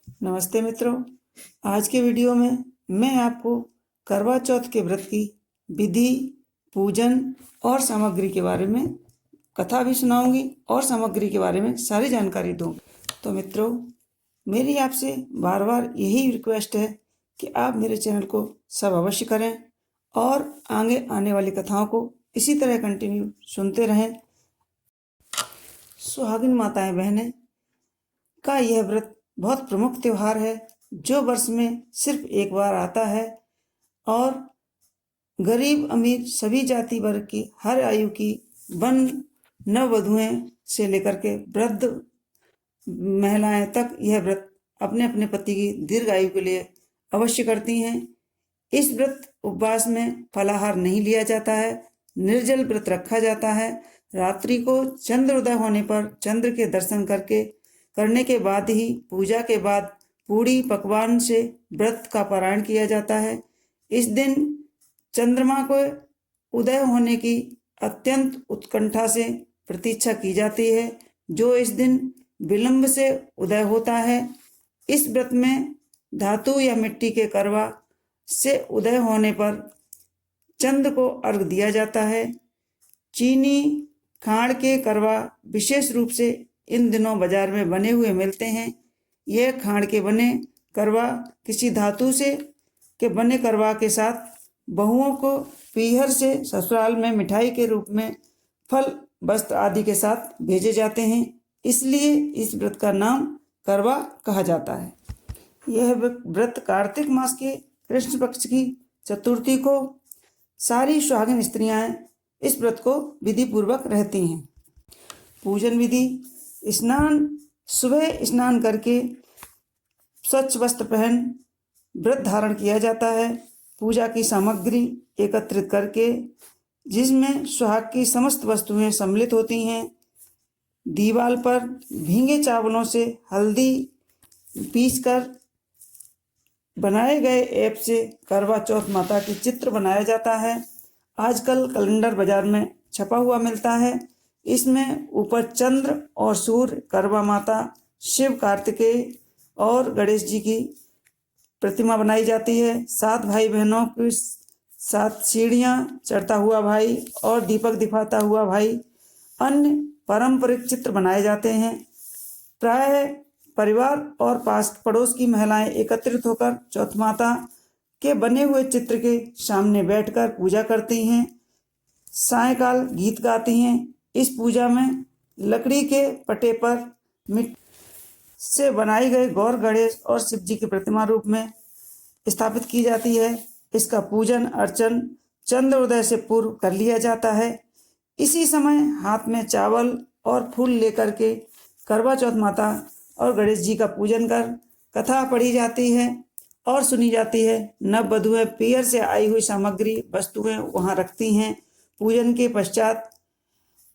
नमस्ते मित्रों। आज के वीडियो में मैं आपको करवा चौथ के व्रत की विधि, पूजन और सामग्री के बारे में कथा भी सुनाऊंगी और सामग्री के बारे में सारी जानकारी दूंगी। तो मित्रों, मेरी आपसे बार बार यही रिक्वेस्ट है कि आप मेरे चैनल को सब अवश्य करें और आगे आने वाली कथाओं को इसी तरह कंटिन्यू सुनते रहें। सुहागिन माताएं बहनें का यह व्रत बहुत प्रमुख त्यौहार है जो वर्ष में सिर्फ एक बार आता है और गरीब अमीर सभी जाति वर्ग की हर आयु की वन नववधुएं से लेकर के वृद्ध महिलाएं तक यह व्रत अपने अपने पति की दीर्घ आयु के लिए अवश्य करती हैं। इस व्रत उपवास में फलाहार नहीं लिया जाता है, निर्जल व्रत रखा जाता है। रात्रि को चंद्रोदय होने पर चंद्र के दर्शन करने के बाद ही पूजा के बाद पूड़ी पकवान से व्रत का पारायण किया जाता है। इस दिन चंद्रमा को उदय होने की अत्यंत उत्कंठा से प्रतीक्षा की जाती है, जो इस दिन विलंब से उदय होता है। इस व्रत में धातु या मिट्टी के करवा से उदय होने पर चंद्र को अर्घ दिया जाता है। चीनी खाड़ के करवा विशेष रूप से इन दिनों बाजार में बने हुए मिलते हैं। यह खाड़ के बने करवा किसी धातु से के बने करवा के साथ बहुओं को पीहर से ससुराल में मिठाई के रूप में फल वस्त्र आदि के साथ भेजे जाते हैं, इसलिए इस व्रत का नाम करवा कहा जाता है। यह व्रत कार्तिक मास के कृष्ण पक्ष की चतुर्थी को सारी सुहागिन स्त्रियां इस व्रत को विधि पूर्वक रहती हैं। पूजन विधि: सुबह स्नान करके स्वच्छ वस्त्र पहन व्रत धारण किया जाता है। पूजा की सामग्री एकत्रित करके, जिसमें सुहाग की समस्त वस्तुएं सम्मिलित होती हैं। दीवार पर भीगे चावलों से हल्दी पीसकर बनाए गए ऐप से करवा चौथ माता की चित्र बनाया जाता है। आजकल कैलेंडर बाजार में छपा हुआ मिलता है। इसमें ऊपर चंद्र और सूर्य, करवा माता, शिव, कार्तिकेय और गणेश जी की प्रतिमा बनाई जाती है। 7 भाई बहनों की 7 सीढ़ियां चढ़ता हुआ भाई और दीपक दिखाता हुआ भाई, अन्य पारंपरिक चित्र बनाए जाते हैं। प्राय परिवार और पास पड़ोस की महिलाएं एकत्रित होकर चौथ माता के बने हुए चित्र के सामने बैठकर पूजा करती हैं। सायंकाल गीत गाती हैं। इस पूजा में लकड़ी के पटे पर मिट्टी से बनाई गई गौर, गणेश और शिव जी की प्रतिमा रूप में स्थापित की जाती है। इसका पूजन अर्चन चंद्रोदय से पूर्व कर लिया जाता है। इसी समय हाथ में चावल और फूल लेकर के करवा चौथ माता और गणेश जी का पूजन कर कथा पढ़ी जाती है और सुनी जाती है। नववधुएं पीहर से आई हुई सामग्री वस्तुएं वहां रखती हैं। पूजन के पश्चात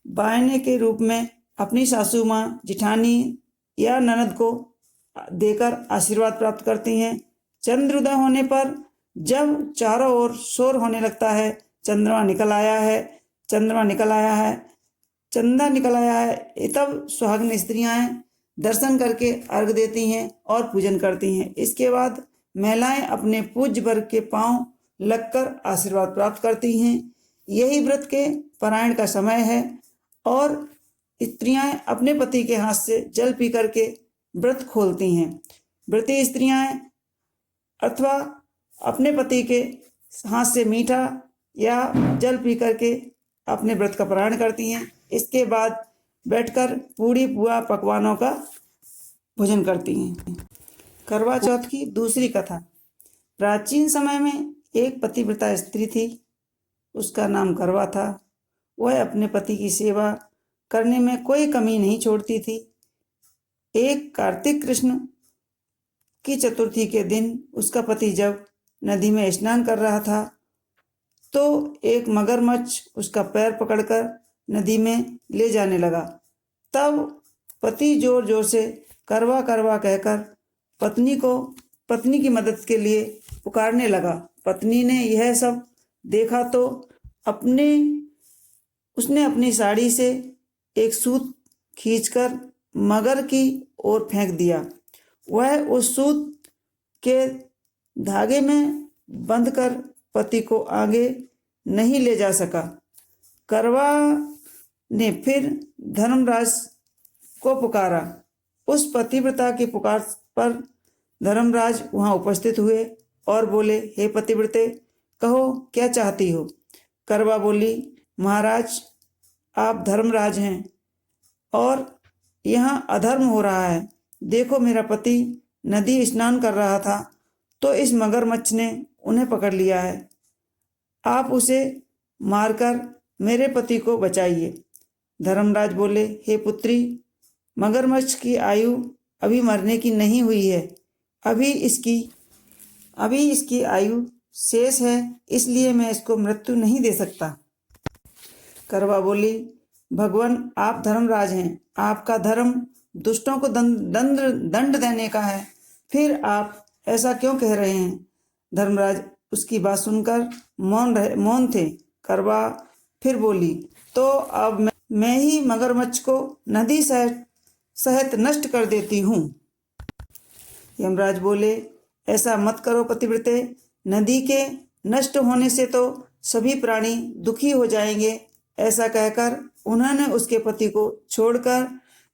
बायने के रूप में अपनी सासू माँ, जिठानी या ननद को देकर आशीर्वाद प्राप्त करती हैं। चंद्रोदय होने पर जब चारों ओर शोर होने लगता है, चंद्रमा निकल आया है, चंदा निकल आया है, तब सुहागिन स्त्रियां दर्शन करके अर्घ देती हैं और पूजन करती हैं। इसके बाद महिलाएं अपने पूज्य वर्ग के पांव लगकर आशीर्वाद प्राप्त करती हैं। यही व्रत के पारायण का समय है और स्त्रियां अपने पति के हाथ से जल पी करके व्रत खोलती हैं। व्रती स्त्रियां अथवा अपने पति के हाथ से मीठा या जल पी करके अपने व्रत का पारायण करती हैं। इसके बाद बैठकर पूड़ी पुआ पकवानों का भोजन करती हैं। करवा चौथ की दूसरी कथा। प्राचीन समय में एक पतिव्रता स्त्री थी, उसका नाम करवा था। वह अपने पति की सेवा करने में कोई कमी नहीं छोड़ती थी। एक कार्तिक कृष्ण की चतुर्थी के दिन उसका पति जब नदी में स्नान कर रहा था तो एक मगरमच्छ उसका पैर पकड़कर नदी में ले जाने लगा। तब पति जोर जोर से करवा करवा कहकर पत्नी की मदद के लिए पुकारने लगा। पत्नी ने यह सब देखा तो उसने अपनी साड़ी से एक सूत खींचकर मगर की ओर फेंक दिया। वह उस सूत के धागे में बंधकर पति को आगे नहीं ले जा सका। करवा ने फिर धर्मराज को पुकारा। उस पतिव्रता की पुकार पर धर्मराज वहां उपस्थित हुए और बोले, हे पतिव्रते, कहो क्या चाहती हो। करवा बोली, महाराज, आप धर्मराज हैं और यहाँ अधर्म हो रहा है। देखो, मेरा पति नदी स्नान कर रहा था तो इस मगरमच्छ ने उन्हें पकड़ लिया है। आप उसे मारकर मेरे पति को बचाइए। धर्मराज बोले, हे पुत्री, मगरमच्छ की आयु अभी मरने की नहीं हुई है। अभी इसकी आयु शेष है, इसलिए मैं इसको मृत्यु नहीं दे सकता। करवा बोली, भगवान, आप धर्मराज हैं, आपका धर्म दुष्टों को दंड देने का है, फिर आप ऐसा क्यों कह रहे हैं। धर्मराज उसकी बात सुनकर मौन थे। करवा फिर बोली, तो अब मैं ही मगरमच्छ को नदी सहित नष्ट कर देती हूँ। यमराज बोले, ऐसा मत करो पतिव्रते, नदी के नष्ट होने से तो सभी प्राणी दुखी हो जाएंगे। ऐसा कहकर उन्होंने उसके पति को छोड़कर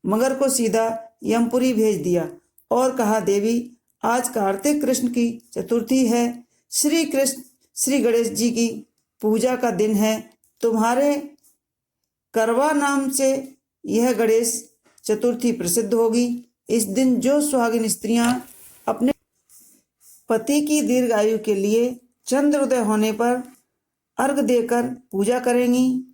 मगर को सीधा यमपुरी भेज दिया और कहा, देवी, आज कार्तिक कृष्ण की चतुर्थी है। श्री गणेश जी की पूजा का दिन है। तुम्हारे करवा नाम से यह गणेश चतुर्थी प्रसिद्ध होगी। इस दिन जो सुहागिन स्त्रियां अपने पति की दीर्घ आयु के लिए चंद्रोदय होने पर अर्घ देकर पूजा करेंगी,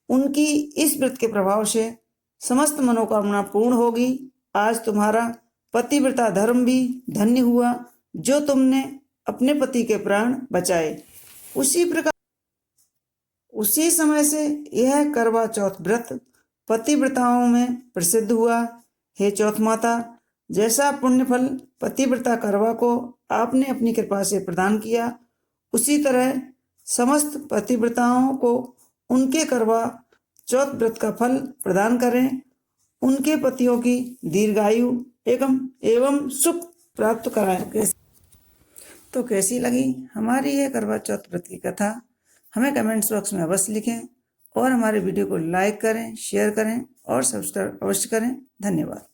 उनकी इस व्रत के प्रभाव से समस्त मनोकामना पूर्ण होगी। आज तुम्हारा पतिव्रता धर्म भी धन्य हुआ, जो तुमने अपने पति के प्राण बचाए। उसी समय से यह करवा चौथ व्रत पतिव्रताओं में प्रसिद्ध हुआ। हे चौथ माता, जैसा पुण्य फल पतिव्रता करवा को आपने अपनी कृपा से प्रदान किया, उसी तरह समस्त पतिव्रताओं को उनके करवा चौथ व्रत का फल प्रदान करें। उनके पतियों की दीर्घायु एवं सुख प्राप्त कराएं। तो कैसी लगी हमारी यह करवा चौथ व्रत की कथा, हमें कमेंट्स बॉक्स में अवश्य लिखें और हमारे वीडियो को लाइक करें, शेयर करें और सब्सक्राइब अवश्य करें। धन्यवाद।